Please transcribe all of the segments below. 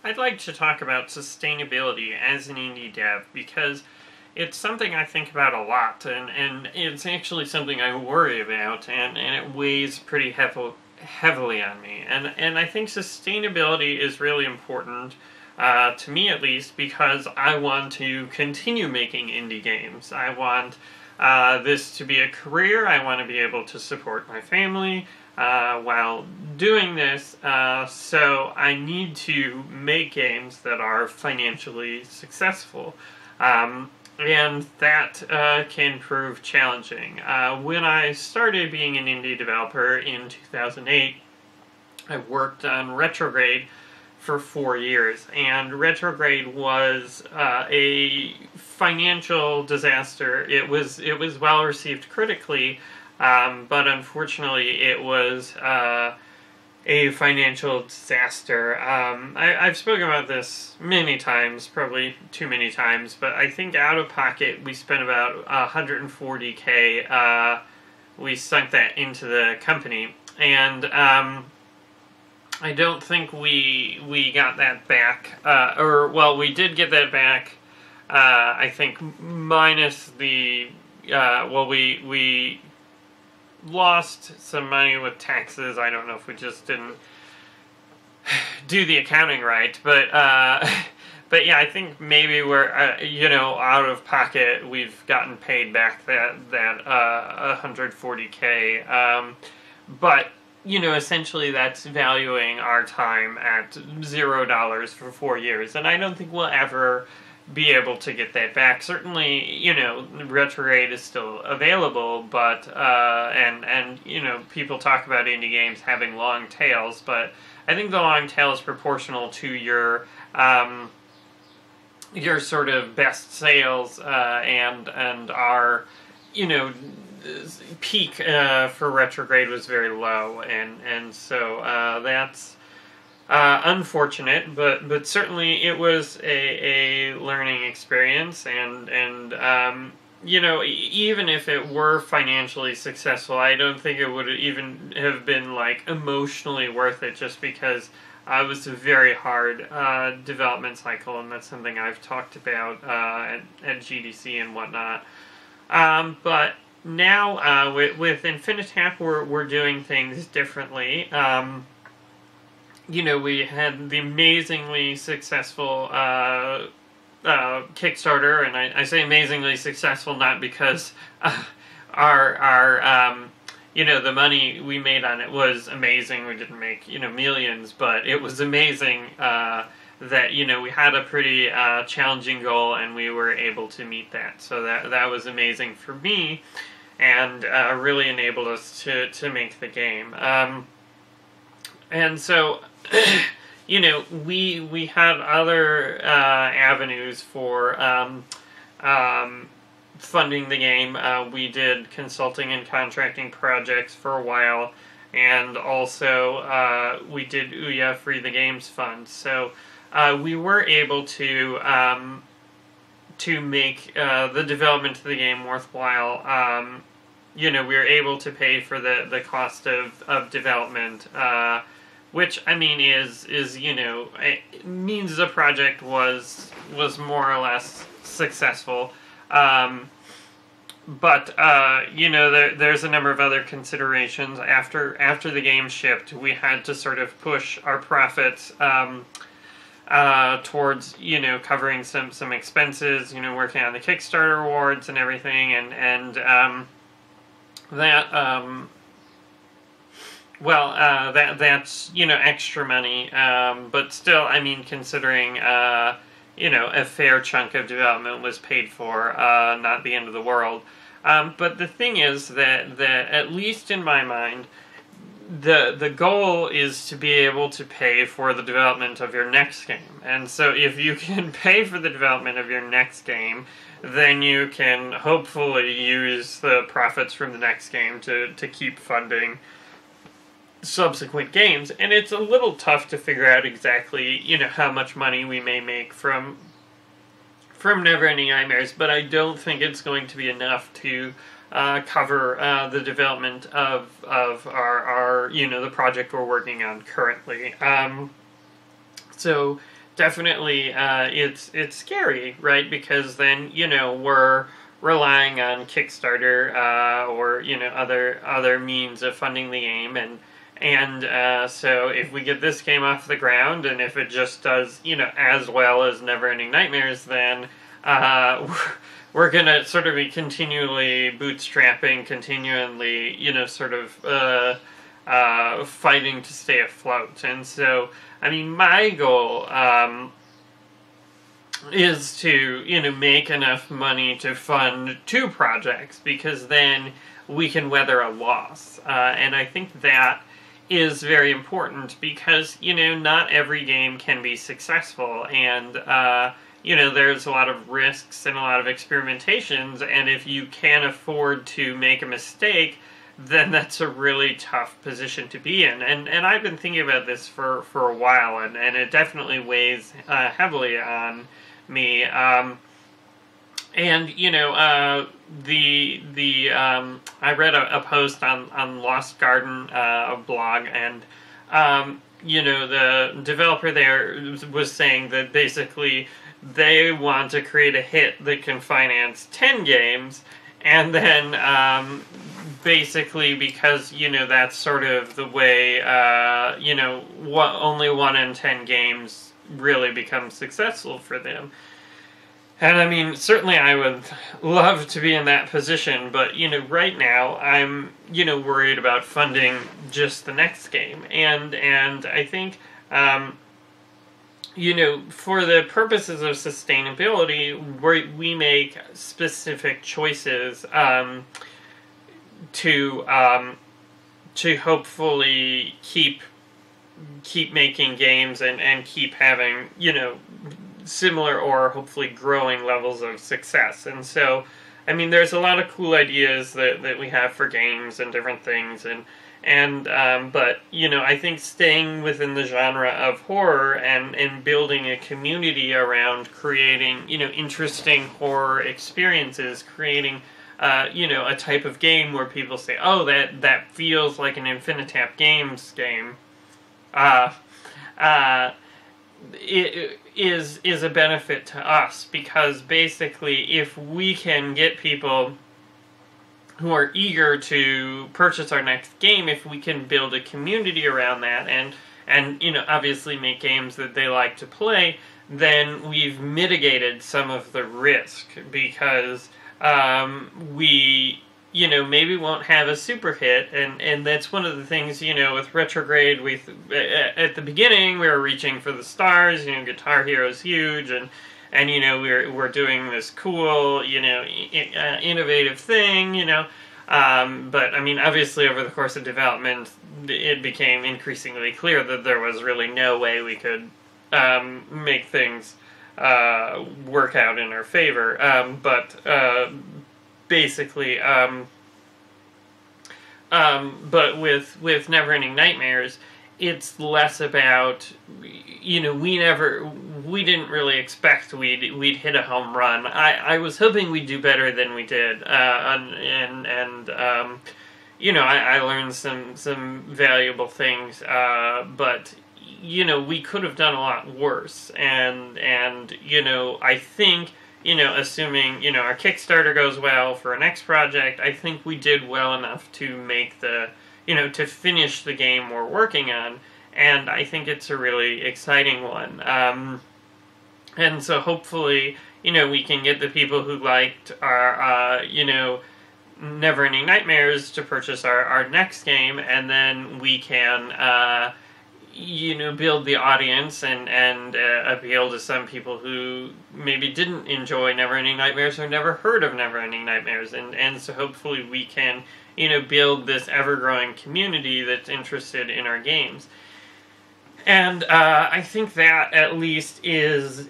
I'd like to talk about sustainability as an indie dev because it's something I think about a lot, and it's actually something I worry about, and it weighs pretty heavily on me. And I think sustainability is really important, to me at least, because I want to continue making indie games. I want this to be a career. I want to be able to support my family while doing this, so I need to make games that are financially successful. And that can prove challenging. When I started being an indie developer in 2008, I worked on Retrograde for 4 years, and Retrograde was a financial disaster. It was well received critically, but unfortunately it was a financial disaster. I've spoken about this many times, probably too many times, but I think out of pocket we spent about 140K. We sunk that into the company, and I don't think we got that back, we did get that back, I think minus the, we lost some money with taxes. I don't know if we just didn't do the accounting right, but but yeah, I think maybe we're, out of pocket, we've gotten paid back that 140K, but essentially that's valuing our time at $0 for 4 years, and I don't think we'll ever be able to get that back. Certainly, Retrograde is still available, but and people talk about indie games having long tails, but I think the long tail is proportional to your sort of best sales, and our peak for Retrograde was very low, and so that's unfortunate, but certainly it was a learning experience, and even if it were financially successful, I don't think it would even have been emotionally worth it, just because it was a very hard development cycle, and that's something I've talked about at GDC and whatnot. But now with Infinitap, we're doing things differently. We had the amazingly successful Kickstarter, and I say amazingly successful not because our the money we made on it was amazing. We didn't make millions, but it was amazing that we had a pretty challenging goal, and we were able to meet that. So that was amazing for me, and really enabled us to make the game. And so, we had other avenues for funding the game. We did consulting and contracting projects for a while, and also we did Ouya Free the Games Fund. So we were able to make the development of the game worthwhile. We were able to pay for the cost of development, which is it means the project was more or less successful. But there's a number of other considerations. After the game shipped, we had to sort of push our profits towards covering some expenses, working on the Kickstarter awards and everything, and that's extra money, but still, considering a fair chunk of development was paid for, not the end of the world. But the thing is that at least in my mind, the goal is to be able to pay for the development of your next game. And so if you can pay for the development of your next game, then you can hopefully use the profits from the next game to keep funding subsequent games. And it's a little tough to figure out exactly, how much money we may make from Neverending Nightmares, but I don't think it's going to be enough to cover the development of our the project we're working on currently. So definitely it's scary, right? Because then we're relying on Kickstarter or other means of funding the game, and so if we get this game off the ground, and if it just does as well as Neverending Nightmares, then we're gonna sort of be continually bootstrapping, continually sort of fighting to stay afloat. And so, I mean, my goal is to make enough money to fund 2 projects, because then we can weather a loss, and I think that is very important, because not every game can be successful, and there's a lot of risks and a lot of experimentations, and if you can't afford to make a mistake, then that's a really tough position to be in. And I've been thinking about this for a while, and it definitely weighs heavily on me. I read a post on Lost Garden, a blog, and the developer there was saying that basically they want to create a hit that can finance 10 games, and then basically, because that's sort of the way only 1 in 10 games really become successful for them. And I mean, certainly I would love to be in that position, but right now I'm worried about funding just the next game, and I think for the purposes of sustainability, we make specific choices to hopefully keep making games and keep having similar or hopefully growing levels of success. And so, I mean, there's a lot of cool ideas that we have for games and different things, but I think staying within the genre of horror and building a community around creating interesting horror experiences, creating a type of game where people say, oh, that feels like an Infinitap Games game, it is a benefit to us, because basically if we can get people who are eager to purchase our next game, if we can build a community around that and obviously make games that they like to play, then we've mitigated some of the risk, because we maybe won't have a super hit, and that's one of the things, with Retrograde, at the beginning, we were reaching for the stars, Guitar Hero's huge, and we're doing this cool, innovative thing, but, I mean, obviously, over the course of development, it became increasingly clear that there was really no way we could make things work out in our favor, basically, but with Neverending Nightmares, it's less about, we didn't really expect we'd hit a home run. I was hoping we'd do better than we did, I learned some valuable things, but we could have done a lot worse, and I think, assuming, our Kickstarter goes well for our next project, I think we did well enough to make to finish the game we're working on, and I think it's a really exciting one. And so hopefully, we can get the people who liked our, Neverending Nightmares to purchase our next game, and then we can, build the audience and appeal to some people who maybe didn't enjoy Neverending Nightmares or never heard of Neverending Nightmares, and so hopefully we can, build this ever-growing community that's interested in our games. And I think that at least is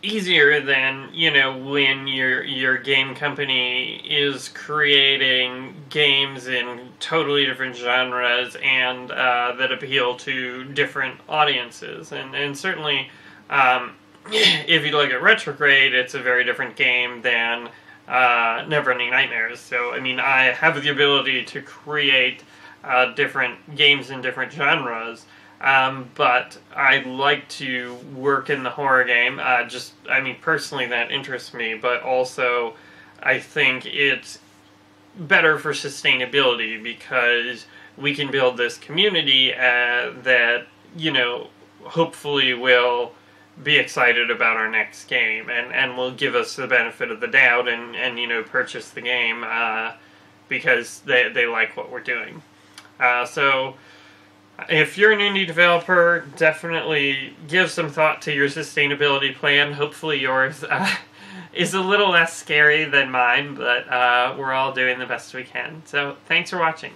easier than, when your game company is creating games in totally different genres and that appeal to different audiences. And certainly, if you look at Retrograde, it's a very different game than Neverending Nightmares. So, I mean, I have the ability to create different games in different genres, But I like to work in the horror game. Personally, that interests me, but also I think it's better for sustainability because we can build this community that, hopefully will be excited about our next game and will give us the benefit of the doubt and purchase the game because they like what we're doing. So if you're an indie developer, definitely give some thought to your sustainability plan. Hopefully yours is a little less scary than mine, but we're all doing the best we can. So thanks for watching.